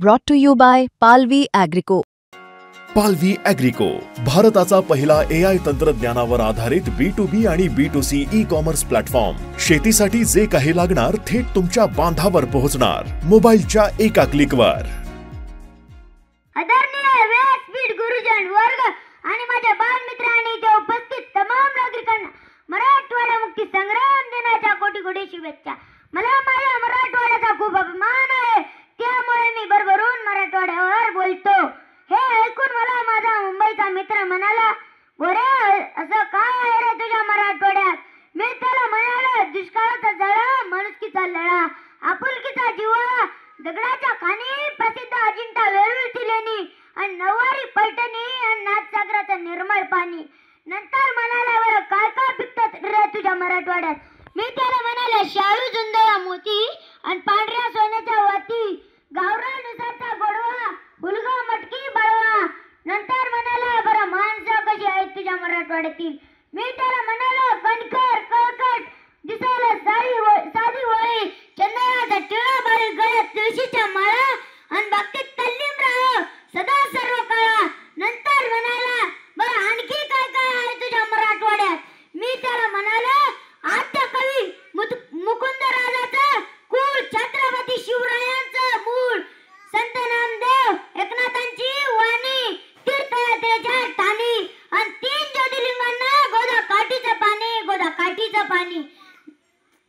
Brought to you by Palvi Agrico. पालवी ॲग्रिको, भारताचा पहिला AI तंत्रज्ञानावर आधारित B2B आणि B2C ई-कॉमर्स प्लॅटफॉर्म. शेतीसाठी जे काही लागणार थेट तुमच्या बांधावर पोहोचणार, मोबाईलच्या एका क्लिकवर. आदरणीय व्यासपीठ गुरुजन वर्ग आणि माझ्या बालमित्र आणि इथे उपस्थित तमाम नागरिकांना मराठवाडा मुक्ती संग्राम दिनाच्या कोटी कोटी शुभेच्छा. मला माझ्या मराठवाड्याचा खूप अभिमान आहे, त्यामुळे मी भरभरून मराठवाड्यावर बोलतो. हे ऐकून मला माझा मुंबईचा मित्र म्हणाला, "गोरे, असं काय आहे रे तुझ्या मराठवाड्यात?" मी त्याला म्हणालो, "दुष्काळाचा जळा, माणुसकीचा लळा, आपुलकीचा जिव्हाळा, दगडाच्या खाणी, प्रसिद्ध अजिंठा वेरूळची लेणी आणि नऊवारी पैठणी आणि नाथसागराचं निर्मळ पाणी." नंतर म्हणाला, "बरं काय काय पिकतात रे तुझ्या मराठवाड्यात?" मी त्याला म्हणाले, "शाळू जुंधळा मोती आणि पांढऱ्या सोन्याच्या वाती, गावरान उसाचा गोडवा, हुलगा मटकी बळवा." नंतर म्हणाला, "बरं माणसं कशी आहेत तुझ्या मराठवाड्यातील?" मी त्याला म्हणालो, "कणखर, कळकट, दिसायला साधी वळी, चंदनाचा टिळा बाळी, गळ्यात तुळशीच्या माळा आणि बाबतीत तल्लीन राह सदा सर्व काळा." नंतर म्हणाला, "बरं आणखी काय काय आहे तुझ्या मराठवाड्यात?" मी त्याला म्हणालो, "आद्य कवी मुकुंद राजाचं कुळ, छत्रपती शिवरायांचं मूळ, संत नामदेव एकनाथांची वाणी, तीर्थयात्रेच्या ठाणी आणि 3 ज्योतिर्लिंगांना गोदा काठीचं पाणी, गोदा काठीचं पाणी."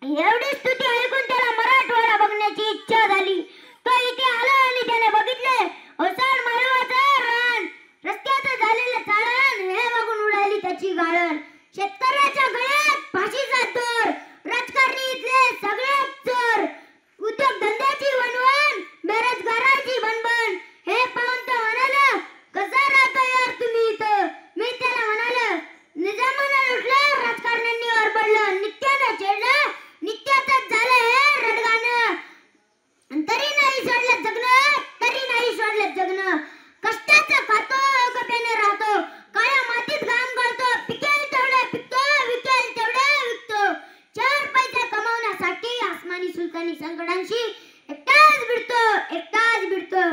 एवढी स्तुती ऐकून त्याला मराठवाडा बघण्याची इच्छा झाली. तो इथे आला आणि त्याने बघितले ओसाड माळवाचं रान, रस्त्याचं झालेलं चाळण, हे बघून उडाली त्याची गाळण. शेतकऱ्याच्या गळ्यात फाशीचा दोर, राजकारणी इथले सगळेच चोर, उद्योगधंद्याची वणवण, बेरोजगाराची बनबन. हे पाहून तो म्हणाला, "कसा राहता यार तुम्ही इथं?" मी त्याला म्हणालो, "निजामानं लुटलं, राजकारण्यांनी ओरबडलं, नित्यानं छेडलं, नित्याचंच झालं हे रडगाणं. तरी नाही सोडलं जगणं, तरी नाही सोडलं जगणं. कष्टाचं खातो, गप्याने राहतो, काळ्या मातीत घाम गळतो, पिकेल तेवढं पिकतो, विकेल तेवढं विकतो. 4 पैसे कमावण्यासाठी आसमानी सुलतानी संकटांशी एकटाच भिडतो, एकटाच भिडतो."